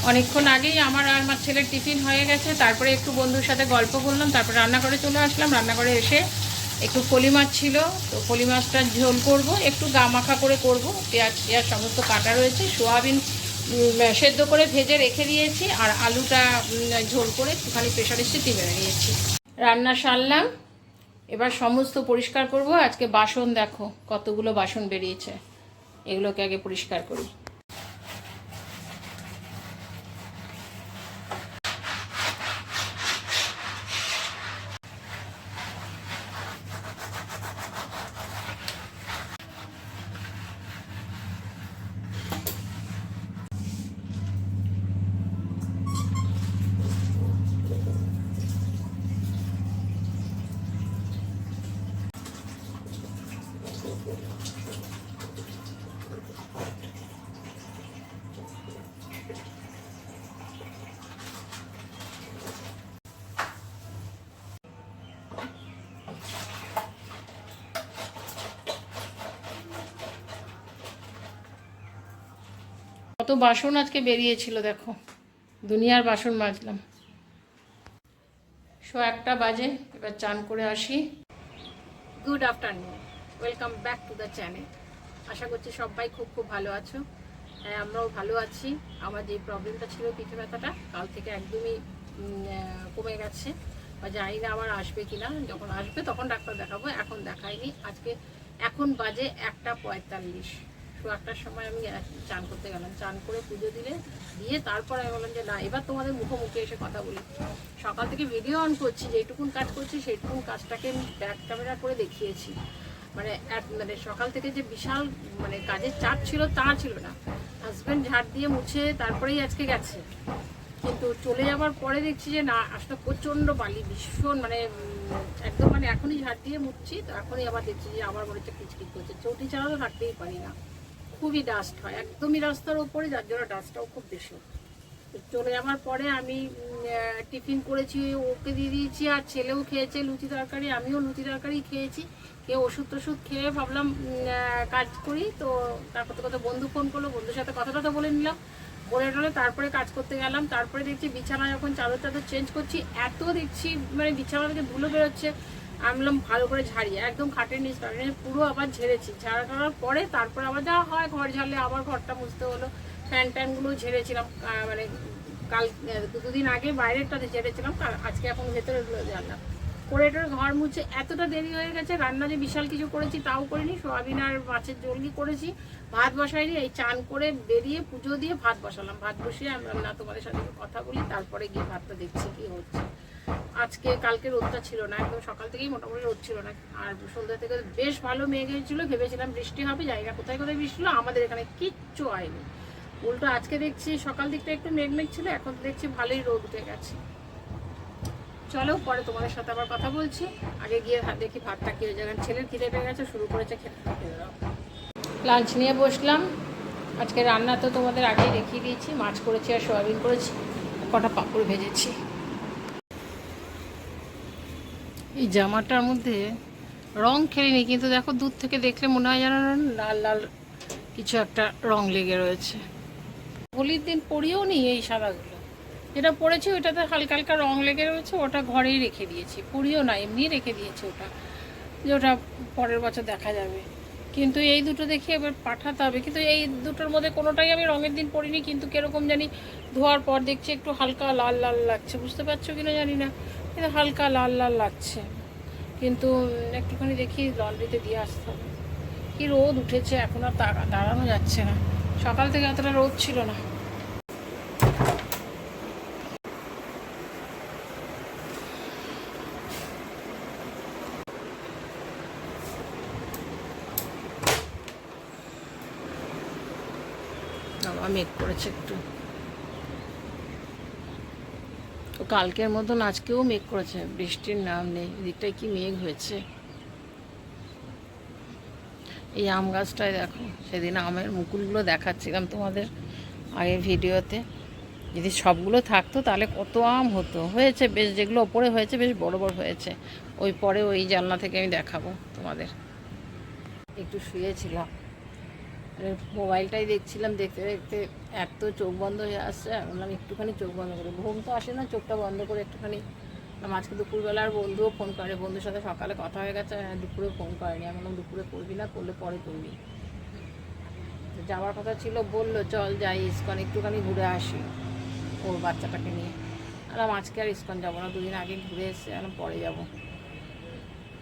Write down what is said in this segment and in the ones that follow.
অনেকক্ষণ আগেই আমার আর আমার ছেলের টিফিন হয়ে গেছে, তারপরে একটু বন্ধুর সাথে গল্প করলাম, তারপরে রান্নাঘরে চলে আসলাম। রান্নাঘরে এসে একটু ফলি মাছ ছিল, তো ফলি মাছটা ঝোল করব, একটু গা মাখা করে করব। পেঁয়াজ পেঁয়াজ সমস্ত কাটা রয়েছে, সোয়াবিন সেদ্ধ করে ভেজে রেখে দিয়েছি, আর আলুটা ঝোল করে একটুখানি প্রেশারে সিটি মেরে নিয়েছি। রান্না সারলাম, এবার সমস্ত পরিষ্কার করব। আজকে বাসন দেখো কতগুলো বাসন বেরিয়েছে, এগুলোকে আগে পরিষ্কার করি। কত বাসন আজকে বেরিয়েছিল দেখো, দুনিয়ার বাসন মাজলাম। 1:01 বাজে, এবার চান করে আসি। Good afternoon, welcome back to the channel. আশা করছি সবাই খুব খুব ভালো আছো। হ্যাঁ, আমরাও ভালো আছি। আমার যে প্রবলেমটা ছিল পিঠে ব্যথাটা, কাল থেকে একদমই কমে গেছে, বা জানি না আবার আসবে কিনা। যখন আসবে তখন ডাক্তার দেখাবো, এখন দেখাইনি। আজকে এখন বাজে 1:45, 1:00টার সময় আমি চান করতে গেলাম। চান করে পুজো দিয়ে তারপর আমি বললাম যে না, এবার তোমাদের মুখোমুখি এসে কথা বলি। সকাল থেকে ভিডিও অন করছি, যেটুকুন কাজ করছি সেইটুকুন কাজটাকে ব্যাক ক্যামেরা করে দেখিয়েছি। মানে সকাল থেকে যে বিশাল কাজের চাপ ছিল তা ছিল না। হাজব্যান্ড ঝাড় দিয়ে মুছে তারপরেই আজকে গেছে, কিন্তু চলে যাওয়ার পরে দেখছি যে না, আসলে প্রচণ্ড বালি, ভীষণ একদম এখনই ঝাড় দিয়ে মুছছি, তো এখনই আবার দেখছি যে আমার মনে হচ্ছে কিচকিচ করছে। চৌটি ছাড়া তো থাকতেই পারি না, খুবই ডাস্ট হয় একদমই রাস্তার ওপরে, যার জন্য ডাস্টটাও খুব বেশি। চলে যাওয়ার পরে আমি টিফিন করেছি, ওকে দিয়ে দিয়েছি, আর ছেলেও খেয়েছে লুচি তরকারি, আমিও লুচি তরকারি খেয়েছি। খেয়ে ওষুধ টষুধ খেয়ে ভাবলাম কাজ করি। তো তারপর তো কত বন্ধু ফোন করলো, বন্ধুর সাথে কথাটা তো বলে নিলাম, বলে টলে তারপরে কাজ করতে গেলাম। তারপরে দেখছি বিছানা যখন চাদর টাদর চেঞ্জ করছি, এত দেখছি বিছানা থেকে ধুলো বেরোচ্ছে। আমি বললাম ভালো করে ঝাড়ি, একদম খাটের নিচ পুরো আবার ঝেড়েছি। ঝাড়া টাড়ার পরে তারপরে আবার যা হয়, ঘর ঝাড়লে আবার ঘরটা মুছতে হলো। ফ্যান ট্যানগুলো ঝেড়েছিলাম, কাল 2 দিন আগে বাইরেরটাতে ঝেড়েছিলাম, আজকে এখন ভেতরেগুলো ঝাড়লাম। করে ঘর মুছে এতটা দেরি হয়ে গেছে। রান্না যে বিশাল কিছু করেছি তাও করিনি, সোয়াবিন আর মাছের ঝোলই করেছি, ভাত বসাইনি। এই চান করে বেরিয়ে পুজো দিয়ে ভাত বসালাম। ভাত বসিয়ে আমি না তোমাদের সাথে কথা বলি, তারপরে গিয়ে ভাতটা দেখছি কি হচ্ছে। আজকে কালকে রোদটা ছিল না, একদম সকাল থেকেই মোটামুটি রোদ ছিল না, আর সন্ধ্যা থেকে বেশ ভালো মেঘ হয়েছিল। ভেবেছিলাম বৃষ্টি হবে, জায়গা কোথায় কোথায় বৃষ্টি হলো, আমাদের এখানে কিচ্ছু হয়নি। উল্টো আজকে দেখছি সকাল দিকটা একটু মেঘ মেঘ ছিল, এখন দেখছি ভালোই রোদ উঠে গেছে। চলো পরে তোমাদের সাথে আবার কথা বলছি, আগে গিয়ে দেখি ভাতটা কি হয়ে যাবে। ছেলের খিদে পেয়ে গেছে, শুরু করেছে খেতে। লাঞ্চ নিয়ে বসলাম। আজকে রান্না তো তোমাদের আগেই দেখিয়ে দিয়েছি, মাছ করেছি আর সোয়াবিন করেছি, কটা পাঁপড় ভেজেছি। এই জামাটার মধ্যে রং খেলিনি, কিন্তু দেখো দূর থেকে দেখলে মনে হয় যেন লাল লাল কিছু একটা রং লেগে রয়েছে। হোলির দিন পরিও নি এই সাদাগুলো, যেটা পরেছি ওইটাতে হালকা হালকা রং লেগে রয়েছে, ওটা ঘরেই রেখে দিয়েছি। পরিও না, এমনি রেখে দিয়েছি ওটা, যে ওটা পরের বছর দেখা যাবে। কিন্তু এই দুটো দেখি এবার পাঠাতে হবে। কিন্তু এই দুটোর মধ্যে কোনোটাই আমি রঙের দিন পরিনি, কিন্তু কীরকম জানি ধোয়ার পর দেখছি একটু হালকা লাল লাল লাগছে, বুঝতে পারছো কিনা জানি না, কিন্তু হালকা লাল লাল লাগছে। কিন্তু একটুখানি দেখি লন্ড্রিতে দিয়ে আসতে হবে। কি রোদ উঠেছে, এখন আর দাঁড়ানো যাচ্ছে না, সকাল থেকে এতটা রোদ ছিল না। মেঘ করেছে একটু, তো কালকের মতন আজকেও মেঘ করেছে, বৃষ্টির নাম নেই। এদিকটায় কি মেঘ হয়েছে। এই আম গাছটায় দেখো, সেদিন আমের মুকুলগুলো দেখাচ্ছিলাম তোমাদের আগে ভিডিওতে, যদি সবগুলো থাকতো তাহলে কত আম হতো। হয়েছে বেশ, যেগুলো ওপরে হয়েছে বেশ বড় বড় হয়েছে। ওই পরে ওই জানলা থেকে আমি দেখাবো তোমাদের। একটু শুয়েছিলাম, মোবাইলটাই দেখছিলাম, দেখতে দেখতে এত চোখ বন্ধ হয়ে আসছে, বললাম একটুখানি চোখ বন্ধ করে, ঘুম তো আসে না, চোখটা বন্ধ করে একটুখানি। আজকে দুপুরবেলা আর বন্ধুও ফোন করে, বন্ধুর সাথে সকালে কথা হয়ে গেছে, দুপুরে ফোন করেনি। আমি বললাম দুপুরে করবি না, করলে পরে করবি। যাওয়ার কথা ছিল, বললো চল যাই ইস্কন একটুখানি ঘুরে আসি ওর বাচ্চাটাকে নিয়ে। আর আজকে আর ইস্কন যাবো না, দুদিন আগে ঘুরে এসে আর পরে যাবো।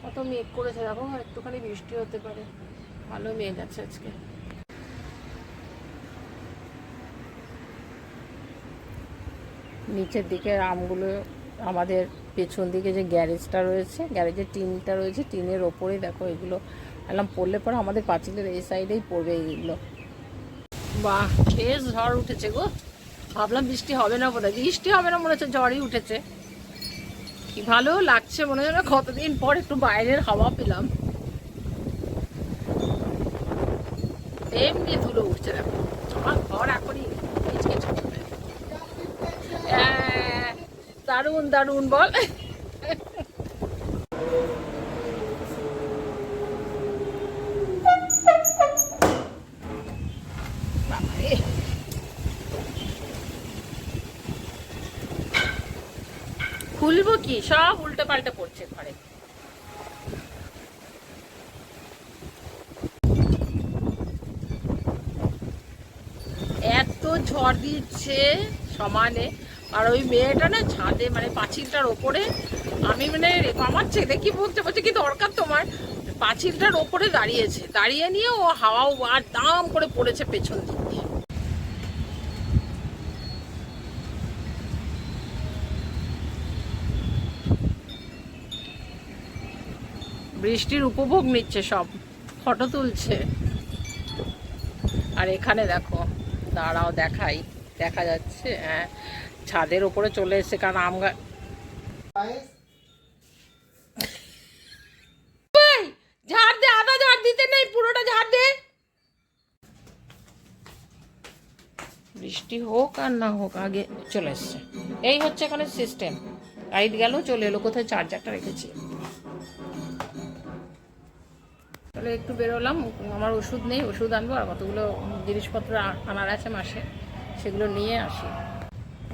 কত মেঘ করেছে দেখো, একটুখানি বৃষ্টি হতে পারে, ভালো মেঘ আছে আজকে। নিচের দিকে আমগুলো, আমাদের পেছন দিকে যে গ্যারেজটা রয়েছে, গ্যারেজের টিনটা রয়েছে, টিনের ওপরেই দেখো এগুলো এলাম পড়লে পরে আমাদের পাঁচিলের এই সাইডেই পড়বে এইগুলো। বাহ, বেশ ঝড় উঠেছে গো, ভাবলাম বৃষ্টি হবে না, বোধহয় বৃষ্টি হবে না মনে হচ্ছে, ঝড়ই উঠেছে। কি ভালো লাগছে, মনে হয় কতদিন পর একটু বাইরের হাওয়া পেলাম। এমনি ধুলো উঠছে দেখো, আমার ঘর এখনই কিচকিচ করবে। দারুণ দারুণ বল। খুলবো কি, সব উল্টে পাল্টে পড়ছে ঘরে। এত ঝড় দিচ্ছে সমানে, আর ওই মেয়েটা না ছাদে মানে পাঁচিলটার ওপরে, আমি মানে আমার ছেলে কি বলছে কি দরকার তোমার, পাঁচিলটার ওপরে দাঁড়িয়েছে, দাঁড়িয়ে নিয়ে ও হাওয়াও আর দাম করে পড়েছে পেছন দিক দিয়ে। বৃষ্টির উপভোগ নিচ্ছে, সব ফটো তুলছে। আর এখানে দেখো, দাঁড়াও দেখাই, দেখা যাচ্ছে, হ্যাঁ ছাদের ওপরে চলে এসছে, কারণ আম গাছ। ঝাড় দে, আধা ঝাড় দিতে নেই, পুরোটা ঝাড় দে। বৃষ্টি হোক আর না হোক আগে চলে এসছে। এই হচ্ছে এখানে সিস্টেম, লাইট গেল চলে এলো, কোথায় চার্জারটা রেখেছি। তাহলে একটু বেরোলাম, আমার ওষুধ নেই, ওষুধ আনবো, আর কতগুলো জিনিসপত্র আনার আছে মাসে, সেগুলো নিয়ে আসি।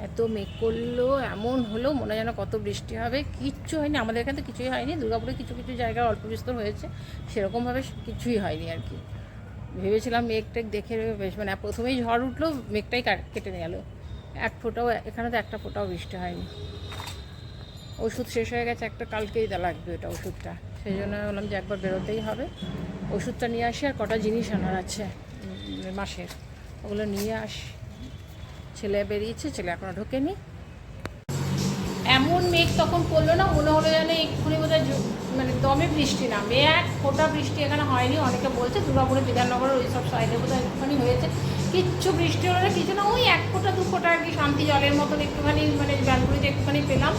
এত মেঘ করলো, এমন হলো মনে যেন কত বৃষ্টি হবে, কিচ্ছু হয়নি আমাদের এখানে, তো কিছুই হয়নি। দুর্গাপুরে কিছু কিছু জায়গায় অল্প বিস্তর হয়েছে, সেরকমভাবে কিছুই হয়নি আর কি। ভেবেছিলাম মেঘ টেঘ দেখে বেশ, মানে প্রথমেই ঝড় উঠলো, মেঘটাই কেটে নিয়ে গেলো, এক ফোঁটাও এখানে তো একটা ফোঁটাও বৃষ্টি হয়নি। ওষুধ শেষ হয়ে গেছে একটা, কালকেই লাগবে ওটা ওষুধটা, সেই জন্য বললাম যে একবার বেরোতেই হবে, ওষুধটা নিয়ে আসি, আর কটা জিনিস আনার আছে মাসের, ওগুলো নিয়ে আসি। ছেলে বেরিয়েছে, ছেলে এখনো ঢোকেনি। এমন মেঘ তখন পড়লো না, মনে হলো যেন এক্ষুনি বোধহয় মানে দমে বৃষ্টি নামবে, এক ফোঁটা বৃষ্টি এখানে হয়নি। অনেকে বলছে দুর্গাপুরে, বিধাননগরের ওই সব সাইডে বোধহয় একটুখানি হয়েছে, কিচ্ছু বৃষ্টি হলো না, কিছু না, ওই এক ফোঁটা দু ফোঁটা আর কি, শান্তি জলের মতন একটুখানি, মানে ব্যালকনিতে একটুখানি পেলাম।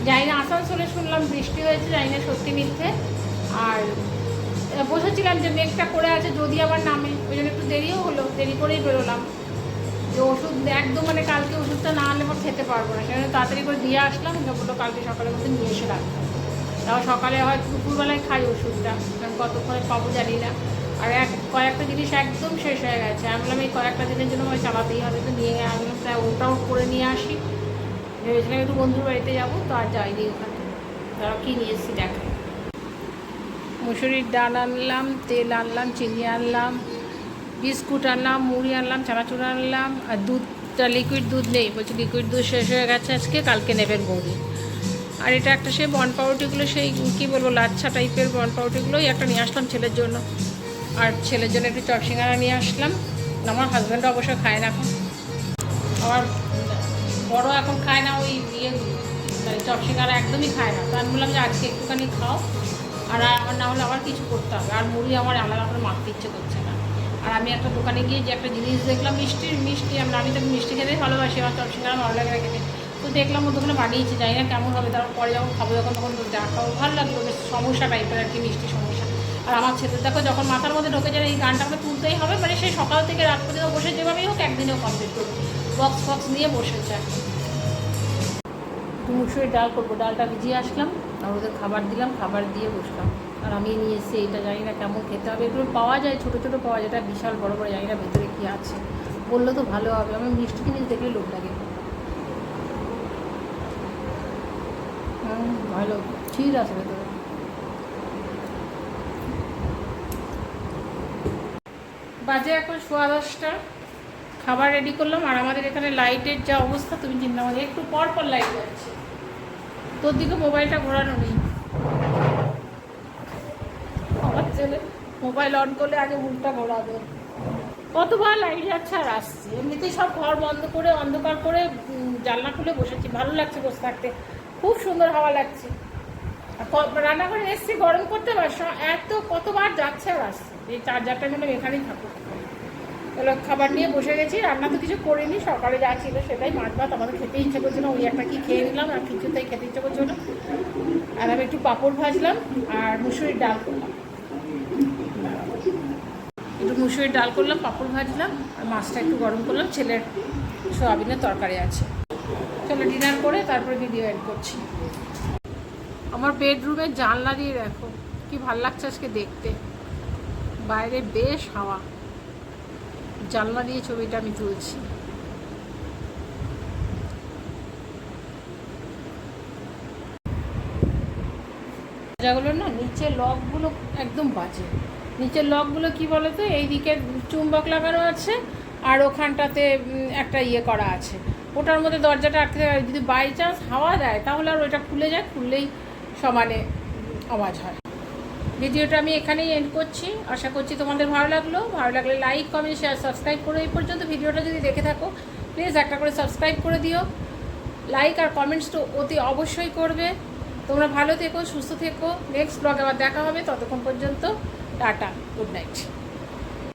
যাই না আসানসোলে শুনলাম বৃষ্টি হয়েছে, যাই না সত্যি মিথ্যে। আর বসেছিলাম যে মেঘটা করে আছে, যদি আবার নামে, ওই জন্য একটু দেরিও হলো, দেরি করেই বেরোলাম। যে ওষুধ একদম মানে কালকে ওষুধটা না আনলে পর খেতে পারবো না, সেজন্য তাড়াতাড়ি করে দিয়ে আসলাম, বললো কালকে সকালের মধ্যে নিয়ে এসে রাখতাম। তাও সকালে হয়তো দুপুরবেলায় খাই ওষুধটা, কারণ কতক্ষণে পাবো জানি না। আর কয়েকটা জিনিস একদম শেষ হয়ে গেছে, আমি বললাম এই কয়েকটা দিনের জন্য আমায় চালাতেই হবে, তো নিয়ে আসলাম, তাই ওটাও করে নিয়ে আসি। ভেবেছিলাম একটু বন্ধুর বাড়িতে যাবো, তো আর যাইনি ওখানে। তারা কী নিয়ে এসেছি দেখা, মুসুরির ডাল আনলাম, তেল আনলাম, চিনি আনলাম, বিস্কুট আনলাম, মুড়ি আনলাম, চানাচুর আনলাম, আর দুধটা লিকুইড দুধ নেই, বলছি লিকুইড দুধ শেষ হয়ে গেছে আজকে, কালকে নেবেন বৌদি। আর এটা একটা সেই বন পাউরুটিগুলো, সেই কী বলবো লাচ্ছা টাইপের বন পাউরুটিগুলোই একটা নিয়ে আসলাম ছেলের জন্য, আর ছেলের জন্য একটু চপ সিঙ্গারা নিয়ে আসলাম। আমার হাজব্যান্ডও অবশ্য খায় না এখন, আমার বড় এখন খায় না ওই মানে চপ সিঙ্গারা একদমই খায় না, তো আমি বললাম যে আজকে একটুখানি খাও, আর আমার না হলে আবার কিছু করতে হবে, আর মুড়ি আমার আলাদা করে মাখতে ইচ্ছে করছে না। আর আমি একটা দোকানে গিয়ে যে একটা জিনিস দেখলাম, মিষ্টি আমি তো মিষ্টি খেতেই ভালোবাসি, আমার চপ সিঙ্গারা ভালো লাগে না খেতে, তো দেখলাম ও দোকানে বানিয়েছি, জানি না কেমন হবে, তারপর পরে যখন খাবো তখন দেখাও ভালো লাগলো, বেশ সমস্যা টাইপের আর কি, মিষ্টি সমস্যা। আর আমার ছেলে দেখো যখন মাথার মধ্যে ঢোকে যায় এই গানটা আমাকে তুলতেই হবে, মানে সেই সকাল থেকে রাত পর্যন্ত বসে, যেভাবেই হোক একদিনেও কমপ্লিট করবো, বক্স নিয়ে বসেছে। মুসুরির ডাল করবো, ডালটা ভিজিয়ে আসলাম, আর ওদের খাবার দিলাম, খাবার দিয়ে বসলাম। আর আমি নিয়ে এসেছি, এটা জানি না কেমন খেতে হবে। এগুলো পাওয়া যায়, ছোটো ছোটো পাওয়া যায়, এটা বিশাল বড় বড়, জানি না ভেতরে কী আছে। বললে তো ভালো হবে, আমার মিষ্টি জিনিস দেখলে লোভ লাগে। ভালো ঠিক আছে ভেতরে। বাজে এখন 10:15, খাবার রেডি করলাম। আর আমাদের এখানে লাইটের যা অবস্থা তুমি চিন্তা, আমাদের একটু পর পর লাইট যাচ্ছে। তোর দিকে মোবাইলটা ঘোরানো নেই, আমার ছেলে মোবাইল অন করলে আগে মুখটা ঘোরাবে। কতবার লাইট যাচ্ছে আর আসছে। এমনিতেই সব ঘর বন্ধ করে অন্ধকার করে জানলা খুলে বসেছি, ভালো লাগছে বসে থাকতে, খুব সুন্দর হাওয়া লাগছে। রান্নাঘরে এসছি গরম করতে পারছো, এত কতবার যাচ্ছে আর আসছে। এই চার্জারটা মানে এখানেই থাকুক। এগুলো খাবার নিয়ে বসে গেছি, রান্না তো কিছু করিনি, সকালে যা ছিল সেটাই, মাছ ভাত আমাদের খেতে ইচ্ছে করছিল, ওই একটা কি খেয়ে নিলাম, আর কিছুতেই খেতে ইচ্ছে করছিল না। আর আমি একটু পাঁপড় ভাজলাম আর মুসুরির ডাল করলাম, মুসুরির ডাল করলাম, পাঁপড় ভাজলাম, আর মাছটা একটু গরম করলাম। ছেলের সোয়াবিনের তরকারি আছে। চলো ডিনার করে তারপরে ভিডিও এড করছি। আমার বেডরুমের জানলা দিয়ে দেখো কি ভাল লাগছে আজকে দেখতে, বাইরে বেশ হাওয়া, জানলা দিয়ে ছবিটা আমি তুলছি। জায়গাগুলো না, নিচের লকগুলো একদম বাজে। নিচের লকগুলো কি বলতো, এইদিকে চুম্বক লাগানো আছে আর ওখানটাতে একটা ইয়ে করা আছে, ওটার মধ্যে দরজাটা আটকে, যদি বাই চান্স হাওয়া দেয় তাহলে আর ওইটা খুলে যায়, খুললেই সমানে আওয়াজ হয়। ভিডিওটা আমি এখানেই এন্ড করছি। আশা করছি তোমাদের ভালো লাগলো। ভালো লাগলে লাইক, কমেন্ট, শেয়ার, সাবস্ক্রাইব করো। এই পর্যন্ত ভিডিওটা যদি দেখে থাকো প্লিজ একটা করে সাবস্ক্রাইব করে দিও। লাইক আর কমেন্টস তো অতি অবশ্যই করবে। তোমরা ভালো থেকো, সুস্থ থেকো। নেক্সট ব্লগে আবার দেখা হবে, ততক্ষণ পর্যন্ত টাটা, গুড নাইট।